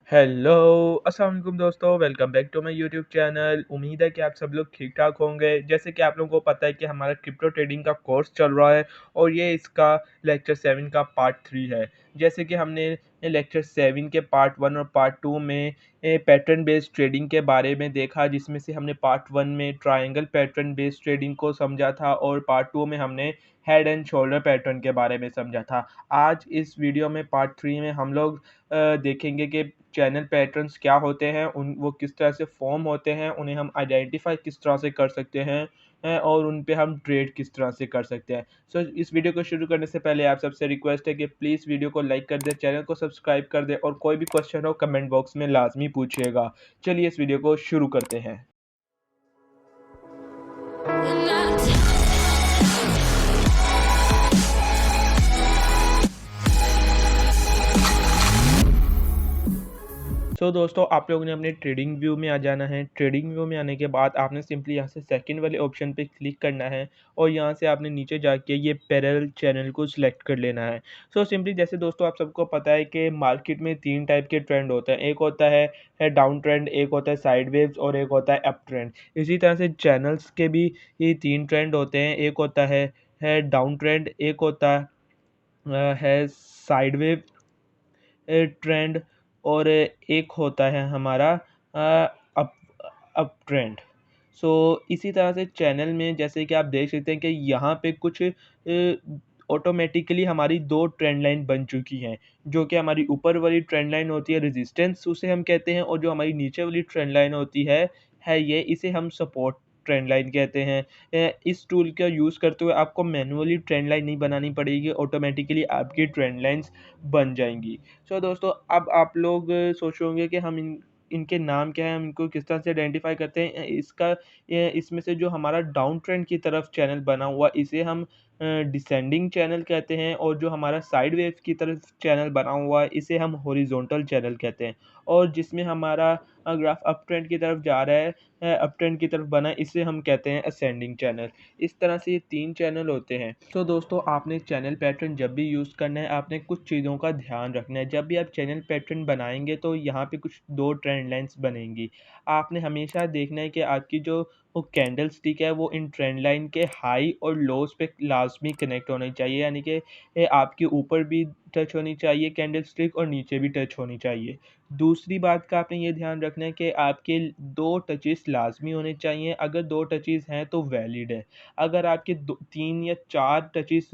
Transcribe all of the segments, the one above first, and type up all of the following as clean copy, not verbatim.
Hello, अस्सलाम वालेकुम दोस्तों, welcome back to my YouTube channel. उम्मीद है कि आप सब लोग ठीक-ठाक होंगे। जैसे कि आप लोगों को पता है कि हमारा क्रिप्टो ट्रेडिंग का कोर्स चल रहा है और ये इसका लेक्चर 7 का पार्ट 3 है। जैसे कि हमने लेक्चर 7 के पार्ट 1 और पार्ट 2 में पैटर्न बेस्ड ट्रेडिंग के बारे में देखा, जिसमें से हमने पार्ट 1 में ट्रायंगल पैटर्न बेस्ड ट्रेडिंग को समझा था और पार्ट 2 में हमने हेड एंड शोल्डर पैटर्न के बारे में समझा था। आज इस वीडियो में पार्ट 3 में हम लोग देखेंगे कि चैनल पैटर्न्स क्या होते हैं, वो किस तरह से फॉर्म होते हैं, उन्हें हम आइडेंटिफाई किस तरह से कर सकते हैं और उन पे हम ट्रेड किस तरह से कर सकते हैं। सो इस वीडियो को शुरू करने से पहले आप सबसे रिक्वेस्ट है कि प्लीज़ वीडियो को लाइक कर दें, चैनल को सब्सक्राइब कर दें और कोई भी क्वेश्चन हो कमेंट बॉक्स में लाजमी पूछिएगा। चलिए इस वीडियो को शुरू करते हैं। दोस्तों आप लोगों ने अपने ट्रेडिंग व्यू में आ जाना है। ट्रेडिंग व्यू में आने के बाद आपने सिंपली यहाँ से सेकंड वाले ऑप्शन पे क्लिक करना है और यहाँ से आपने नीचे जाके ये पैरेलल चैनल को सिलेक्ट कर लेना है। सिंपली जैसे दोस्तों आप सबको पता है कि मार्केट में 3 टाइप के ट्रेंड होते हैं। एक होता है डाउन ट्रेंड, एक होता है साइडवेज और एक होता है अप ट्रेंड। इसी तरह से चैनल्स के भी ये 3 ट्रेंड होते हैं। एक होता है डाउन ट्रेंड, एक होता है साइडवेज ट्रेंड और एक होता है हमारा अप अप ट्रेंड। इसी तरह से चैनल में जैसे कि आप देख सकते हैं कि यहाँ पे कुछ ऑटोमेटिकली हमारी 2 ट्रेंड लाइन बन चुकी हैं, जो कि हमारी ऊपर वाली ट्रेंड लाइन होती है रेजिस्टेंस उसे हम कहते हैं और जो हमारी नीचे वाली ट्रेंड लाइन होती है ये इसे हम सपोर्ट ट्रेंड लाइन कहते हैं। इस टूल का यूज़ करते हुए आपको मैनुअली ट्रेंड लाइन नहीं बनानी पड़ेगी, ऑटोमेटिकली आपकी ट्रेंड लाइन्स बन जाएँगी। दोस्तों अब आप लोग सोच रहे होंगे कि हम इनके नाम क्या हैं, हम इनको किस तरह से आइडेंटिफ़ाई करते हैं। इसमें से जो हमारा डाउन ट्रेंड की तरफ चैनल बना हुआ इसे हम डिसेंडिंग चैनल कहते हैं और जो हमारा साइडवेज की तरफ चैनल बना हुआ है इसे हम हॉरिजॉन्टल चैनल कहते हैं और जिसमें हमारा ग्राफ अप ट्रेंड की तरफ जा रहा है, अप ट्रेंड की तरफ बना है, इसे हम कहते हैं असेंडिंग चैनल। इस तरह से ये 3 चैनल होते हैं। दोस्तों आपने चैनल पैटर्न जब भी यूज़ करना है आपने कुछ चीज़ों का ध्यान रखना है। जब भी आप चैनल पैटर्न बनाएँगे तो यहाँ पे कुछ 2 ट्रेंड लाइन्स बनेंगी। आपने हमेशा देखना है कि आपकी जो वो कैंडल स्टिक है वो इन ट्रेंड लाइन के हाई और लोज़ पे लाज़मी कनेक्ट होनी चाहिए, यानी कि आपके ऊपर भी टच होनी चाहिए कैंडल स्टिक और नीचे भी टच होनी चाहिए। दूसरी बात का आपने ये ध्यान रखना है कि आपके 2 टचेस लाज़मी होने चाहिए। अगर 2 टचेस हैं तो वैलिड है। अगर आपके 3 या 4 टचेस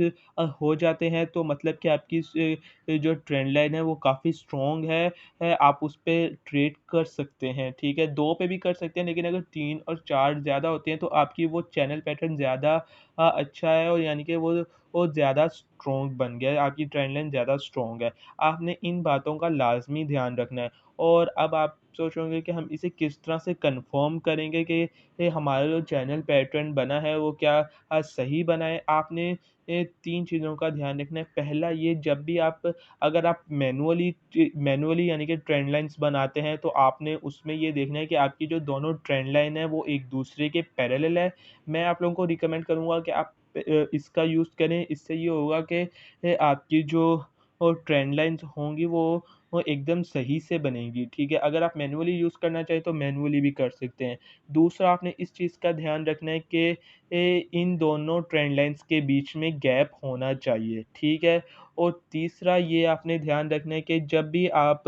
हो जाते हैं तो मतलब कि आपकी जो ट्रेंड लाइन है वो काफ़ी स्ट्रॉन्ग है, आप उस पे ट्रेड कर सकते हैं, ठीक है? 2 पे भी कर सकते हैं लेकिन अगर 3 और 4 ज़्यादा होते हैं तो आपकी वो चैनल पैटर्न ज़्यादा अच्छा है और यानी कि वो ज़्यादा स्ट्रॉन्ग बन गया है, आपकी ट्रेंड लाइन ज़्यादा स्ट्रॉन्ग है। आपने इन बातों का लाज़मी ध्यान रखना है और अब आप सोच रहे होंगे कि हम इसे किस तरह से कन्फ़र्म करेंगे कि ये हमारा जो चैनल पैटर्न बना है वो क्या सही बना है। आपने 3 चीज़ों का ध्यान रखना है। पहला ये, जब भी आप अगर आप मैनुअली यानी कि ट्रेंड लाइन्स बनाते हैं तो आपने उसमें ये देखना है कि आपकी जो दोनों ट्रेंड लाइन है वो एक दूसरे के पैरेलल है। मैं आप लोगों को रिकमेंड करूँगा कि आप इसका यूज़ करें। इससे ये होगा कि आपकी जो ट्रेंड लाइन्स होंगी वो एकदम सही से बनेगी, ठीक है? अगर आप मैनुअली यूज़ करना चाहें तो मैनुअली भी कर सकते हैं। दूसरा आपने इस चीज़ का ध्यान रखना है कि इन दोनों ट्रेंड लाइन्स के बीच में गैप होना चाहिए, ठीक है? और तीसरा ये आपने ध्यान रखना है कि जब भी आप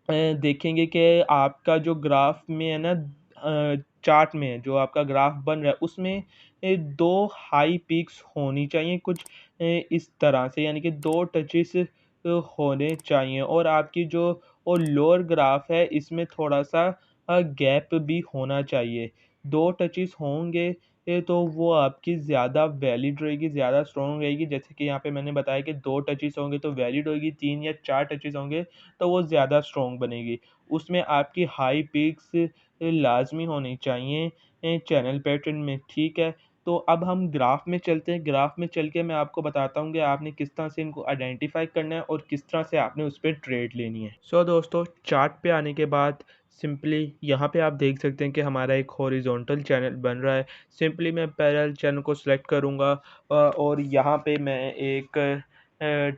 देखेंगे कि आपका जो ग्राफ में है ना, चार्ट में जो आपका ग्राफ बन रहा है उसमें 2 हाई पीक्स होनी चाहिए कुछ इस तरह से, यानी कि 2 टचेस होने चाहिए और आपकी जो लोअर ग्राफ है इसमें थोड़ा-सा गैप भी होना चाहिए। 2 टचेस होंगे तो वो आपकी ज़्यादा वैलिड रहेगी, ज़्यादा स्ट्रॉन्ग रहेगी। जैसे कि यहाँ पे मैंने बताया कि 2 टचेस होंगे तो वैलिड होगी, 3 या 4 टचेस होंगे तो वो ज़्यादा स्ट्रॉन्ग बनेगी। उसमें आपकी हाई पीक्स लाज़मी होनी चाहिए चैनल पैटर्न में, ठीक है? तो अब हम ग्राफ में चलते हैं। ग्राफ में चल के मैं आपको बताता हूँ कि आपने किस तरह से इनको आइडेंटिफ़ाई करना है और किस तरह से आपने उस पे ट्रेड लेनी है। दोस्तों चार्ट पे आने के बाद सिंपली यहाँ पे आप देख सकते हैं कि हमारा एक हॉरिजॉन्टल चैनल बन रहा है। सिंपली मैं पैरेलल चैनल को सिलेक्ट करूँगा और यहाँ पे मैं एक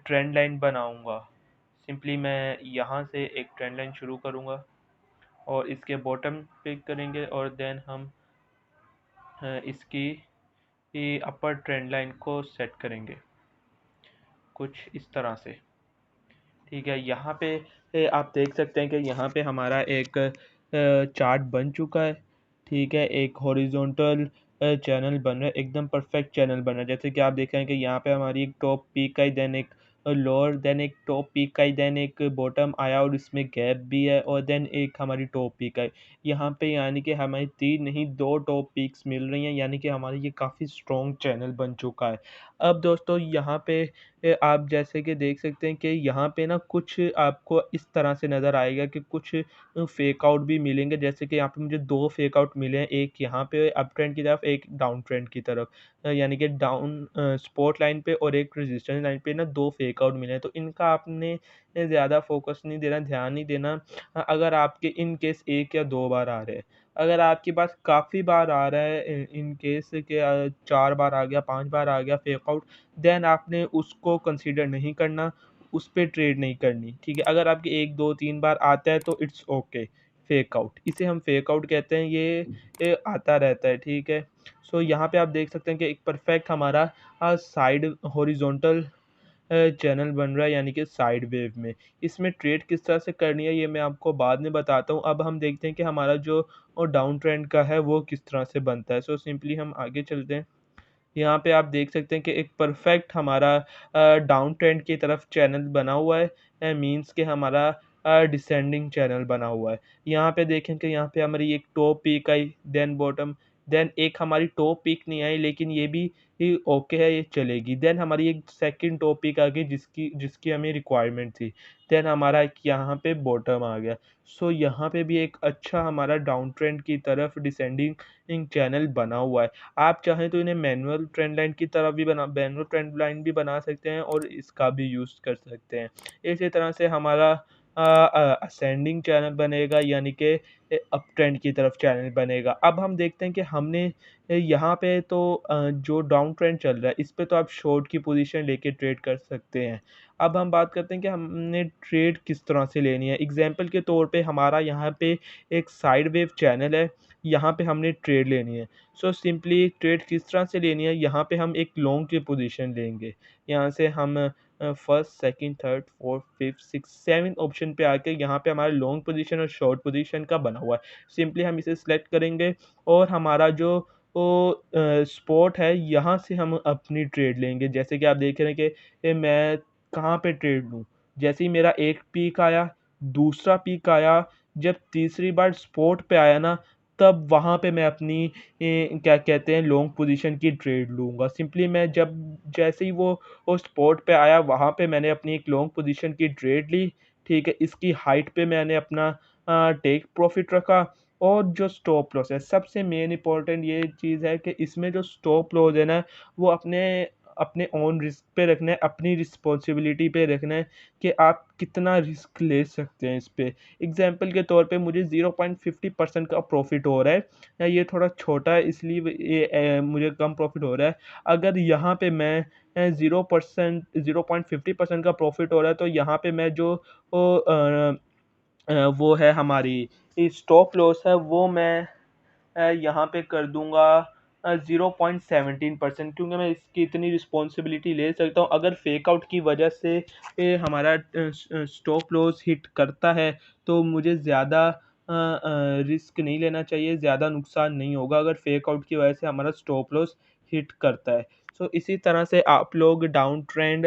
ट्रेंड लाइन बनाऊँगा। सिंपली मैं यहाँ से एक ट्रेंड लाइन शुरू करूँगा और इसके बॉटम पिक करेंगे और देन हम इसकी अपर ट्रेंड लाइन को सेट करेंगे कुछ इस तरह से। ठीक है, यहाँ पे आप देख सकते हैं कि यहाँ पे हमारा एक चार्ट बन चुका है। ठीक है, एक हॉरिजॉन्टल चैनल बन रहा है, एकदम परफेक्ट चैनल बन रहा है। जैसे कि आप देख रहे हैं कि यहाँ पे हमारी एक टॉप पीक आई, देन एक लोअर, देन एक टॉप पीक आई, देन एक बॉटम आया और इसमें गैप भी है और देन एक हमारी टॉप पीक आई। यहाँ पे यानी कि हमें 3 नहीं 2 टॉप पीक्स मिल रही हैं, यानी कि हमारा ये काफ़ी स्ट्रॉन्ग चैनल बन चुका है। अब दोस्तों यहाँ पे आप जैसे कि देख सकते हैं कि यहाँ पे ना कुछ आपको इस तरह से नज़र आएगा कि कुछ फेक आउट भी मिलेंगे। जैसे कि यहाँ पे मुझे 2 फेक आउट मिले हैं, एक यहाँ पे अप ट्रेंड की तरफ, एक डाउन ट्रेंड की तरफ। यानी कि डाउन सपोर्ट लाइन पे और एक रेजिस्टेंस लाइन पे ना 2 फेक आउट मिले हैं। तो इनका आपने ज़्यादा फोकस नहीं देना, ध्यान नहीं देना। अगर आपके इन केस 1 या 2 बार आ रहे हैं। अगर आपके पास काफ़ी बार आ रहा है, इन केस के 4 बार आ गया, 5 बार आ गया फेक आउट, देन आपने उसको कंसीडर नहीं करना, उस पे ट्रेड नहीं करनी। ठीक है, अगर आपके 1, 2, 3 बार आता है तो इट्स ओके। फेक आउट, इसे हम फेक आउट कहते हैं, ये आता रहता है। ठीक है, सो यहाँ पे आप देख सकते हैं कि एक परफेक्ट हमारा साइड हॉरिजॉन्टल चैनल बन रहा है, यानी कि साइड वेव में। इसमें ट्रेड किस तरह से करनी है ये मैं आपको बाद में बताता हूँ। अब हम देखते हैं कि हमारा जो डाउन ट्रेंड का है वो किस तरह से बनता है। सो सिंपली हम आगे चलते हैं। यहाँ पे आप देख सकते हैं कि एक परफेक्ट हमारा डाउन ट्रेंड की तरफ चैनल बना हुआ है, मीन्स कि हमारा डिसेंडिंग चैनल बना हुआ है। यहाँ पे देखें कि यहाँ पे हमारी एक टॉप पीक आई, देन बॉटम, देन एक हमारी टॉप पीक नहीं आई, लेकिन ये भी ओके है, ये चलेगी। देन हमारी एक सेकंड टॉप पीक आ गई जिसकी जिसकी हमें रिक्वायरमेंट थी। देन हमारा एक यहाँ पे बॉटम आ गया। सो यहाँ पे भी एक अच्छा हमारा डाउन ट्रेंड की तरफ डिसेंडिंग चैनल बना हुआ है। आप चाहें तो इन्हें मैनुअल ट्रेंड लाइन की तरह भी मैनुअल ट्रेंड लाइन भी बना सकते हैं और इसका भी यूज़ कर सकते हैं। इसी तरह से हमारा असेंडिंग चैनल बनेगा, यानी कि अप ट्रेंड की तरफ चैनल बनेगा। अब हम देखते हैं कि हमने यहाँ पे तो जो डाउन ट्रेंड चल रहा है इस पे तो आप शॉर्ट की पोजीशन लेके ट्रेड कर सकते हैं। अब हम बात करते हैं कि हमने ट्रेड किस तरह से लेनी है। एग्जांपल के तौर पे हमारा यहाँ पे एक साइड वेव चैनल है, यहाँ पे हमने ट्रेड लेनी है। सो सिंपली ट्रेड किस तरह से लेनी है, यहाँ पे हम एक लॉन्ग की पोजीशन लेंगे। यहाँ से हम first, second, third, fourth, fifth, six, seventh option पे आके यहाँ पे हमारा लॉन्ग पोजीशन और शॉर्ट पोजीशन का बना हुआ है। सिंपली हम इसे सिलेक्ट करेंगे और हमारा जो स्पॉट है यहाँ से हम अपनी ट्रेड लेंगे। जैसे कि आप देख रहे हैं कि मैं कहाँ पे ट्रेड लूँ। जैसे ही मेरा एक पीक आया, दूसरा पीक आया, जब तीसरी बार स्पॉट पे आया ना, तब वहाँ पे मैं अपनी क्या कहते हैं लॉन्ग पोजीशन की ट्रेड लूँगा। सिंपली मैं जब जैसे ही वो स्पॉट पे आया वहाँ पे मैंने अपनी एक लॉन्ग पोजीशन की ट्रेड ली। ठीक है, इसकी हाइट पे मैंने अपना टेक प्रॉफिट रखा और जो स्टॉप लॉस है, सबसे मेन इम्पोर्टेंट ये चीज़ है कि इसमें जो स्टॉप लॉस है ना, वो अपने अपने ओन रिस्क पे रखना है, अपनी रिस्पॉन्सिबिलिटी पे रखना है कि आप कितना रिस्क ले सकते हैं इस पे। एग्ज़ाम्पल के तौर पे मुझे 0.50% का प्रॉफ़िट हो रहा है, ये थोड़ा छोटा है इसलिए ये मुझे कम प्रॉफ़िट हो रहा है। अगर यहाँ पे मैं 0.50% का प्रॉफ़िट हो रहा है तो यहाँ पे मैं जो वो है हमारी स्टॉप लॉस है वो मैं यहाँ पे कर दूँगा 0.17%, क्योंकि मैं इसकी इतनी रिस्पॉन्सिबिलिटी ले सकता हूँ। अगर फेक आउट की वजह से हमारा स्टॉप लॉस हिट करता है तो मुझे ज़्यादा रिस्क नहीं लेना चाहिए, ज़्यादा नुकसान नहीं होगा अगर फेक आउट की वजह से हमारा स्टॉप लॉस हिट करता है। सो इसी तरह से आप लोग डाउन ट्रेंड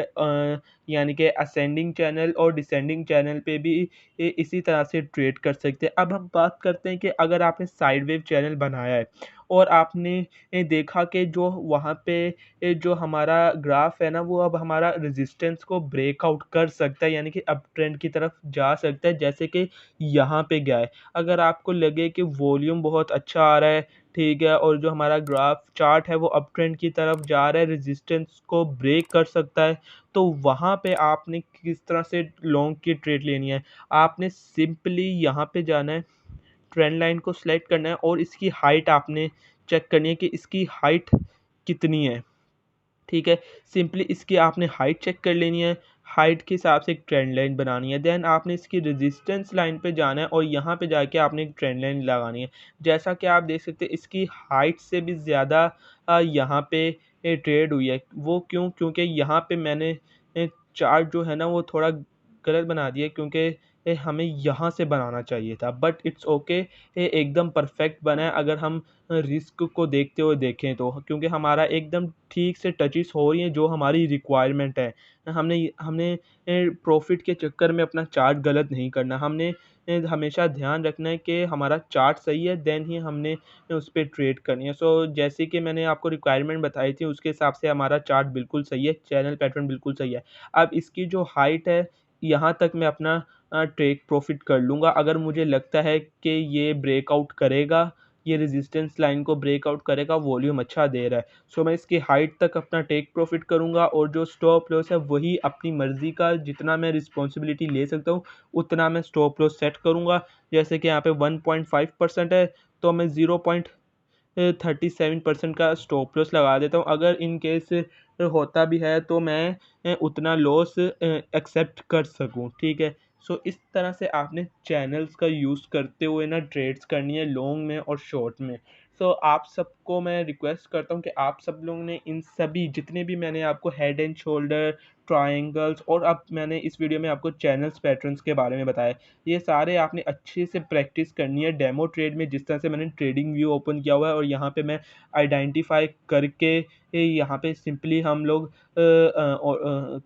यानी कि असेंडिंग चैनल और डिसेंडिंग चैनल पे भी इसी तरह से ट्रेड कर सकते हैं। अब हम बात करते हैं कि अगर आपने साइड वेव चैनल बनाया है और आपने देखा कि जो वहाँ पे जो हमारा ग्राफ है ना, वो अब हमारा रेजिस्टेंस को ब्रेकआउट कर सकता है, यानी कि अप ट्रेंड की तरफ जा सकता है, जैसे कि यहाँ पे गया है। अगर आपको लगे कि वॉल्यूम बहुत अच्छा आ रहा है, ठीक है, और जो हमारा ग्राफ चार्ट है वो अप ट्रेंड की तरफ जा रहा है, रेजिस्टेंस को ब्रेक कर सकता है, तो वहाँ पे आपने किस तरह से लॉन्ग की ट्रेड लेनी है। आपने सिंपली यहाँ पे जाना है, ट्रेंड लाइन को सिलेक्ट करना है और इसकी हाइट आपने चेक करनी है कि इसकी हाइट कितनी है। ठीक है, सिंपली इसकी आपने हाइट चेक कर लेनी है। हाइट के हिसाब से एक ट्रेंड लाइन बनानी है। देन आपने इसकी रेजिस्टेंस लाइन पे जाना है और यहाँ पे जाके आपने एक ट्रेंड लाइन लगानी है। जैसा कि आप देख सकते हैं इसकी हाइट से भी ज़्यादा यहाँ पे ट्रेड हुई है। वो क्यों? क्योंकि यहाँ पे मैंने चार्ट जो है ना वो थोड़ा गलत बना दिया, क्योंकि हमें यहाँ से बनाना चाहिए था, बट इट्स ओके। एकदम परफेक्ट बना है अगर हम रिस्क को देखते हुए देखें तो, क्योंकि हमारा एकदम ठीक से टचेस हो रही हैं जो हमारी रिक्वायरमेंट है। हमने हमने प्रॉफ़िट के चक्कर में अपना चार्ट गलत नहीं करना। हमने हमेशा ध्यान रखना है कि हमारा चार्ट सही है, देन ही हमने उस पे ट्रेड करनी है। सो जैसे कि मैंने आपको रिक्वायरमेंट बताई थी उसके हिसाब से हमारा चार्ट बिल्कुल सही है, चैनल पैटर्न बिल्कुल सही है। अब इसकी जो हाइट है, यहाँ तक मैं अपना टेक प्रॉफ़िट कर लूँगा। अगर मुझे लगता है कि ये ब्रेकआउट करेगा, ये रेजिस्टेंस लाइन को ब्रेकआउट करेगा, वॉल्यूम अच्छा दे रहा है, सो मैं इसकी हाइट तक अपना टेक प्रॉफ़िट करूँगा और जो स्टॉप लॉस है वही अपनी मर्ज़ी का जितना मैं रिस्पॉन्सिबिलिटी ले सकता हूँ, उतना मैं स्टॉप लॉस सेट करूँगा। जैसे कि यहाँ पे 1.5% है, तो मैं 37% का स्टॉप लॉस लगा देता हूँ। अगर इन केस होता भी है तो मैं उतना लॉस एक्सेप्ट कर सकूँ, ठीक है। सो इस तरह से आपने चैनल्स का यूज़ करते हुए ना ट्रेड्स करनी है लॉन्ग में और शॉर्ट में। सो आप सबको मैं रिक्वेस्ट करता हूँ कि आप सब लोगों ने इन सभी जितने भी मैंने आपको हेड एंड शोल्डर, ट्रायंगल्स और अब मैंने इस वीडियो में आपको चैनल्स पैटर्न्स के बारे में बताया, ये सारे आपने अच्छे से प्रैक्टिस करनी है डेमो ट्रेड में। जिस तरह से मैंने ट्रेडिंग व्यू ओपन किया हुआ है और यहाँ पे मैं आइडेंटिफाई करके यहाँ पे सिंपली हम लोग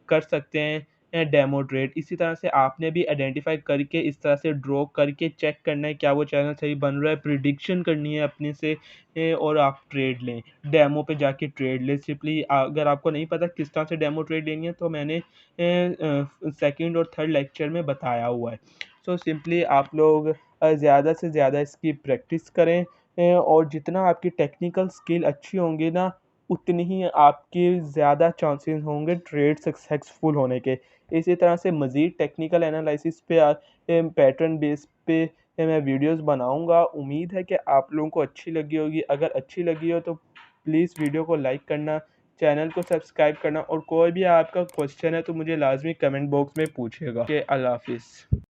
कर सकते हैं डेमो ट्रेड। इसी तरह से आपने भी आइडेंटिफाई करके इस तरह से ड्रॉ करके चेक करना है क्या वो चैनल सही बन रहा है, प्रिडिक्शन करनी है अपने से और आप ट्रेड लें, डेमो पे जाके ट्रेड लें। सिंपली अगर आपको नहीं पता किस तरह से डेमो ट्रेड लेनी है तो मैंने सेकंड और थर्ड लेक्चर में बताया हुआ है। सो सिंपली आप लोग ज़्यादा से ज़्यादा इसकी प्रैक्टिस करें और जितना आपकी टेक्निकल स्किल अच्छी होंगी ना, उतनी ही आपके ज़्यादा चांसेस होंगे ट्रेड सक्सेसफुल होने के। इसी तरह से मज़ीद टेक्निकल एनालिसिस पे पैटर्न बेस पे मैं वीडियोज़ बनाऊँगा। उम्मीद है कि आप लोगों को अच्छी लगी होगी। अगर अच्छी लगी हो तो प्लीज़ वीडियो को लाइक करना, चैनल को सब्सक्राइब करना और कोई भी आपका क्वेश्चन है तो मुझे लाज़मी कमेंट बॉक्स में पूछिएगा। ओके, अल्लाह हाफ़िज़।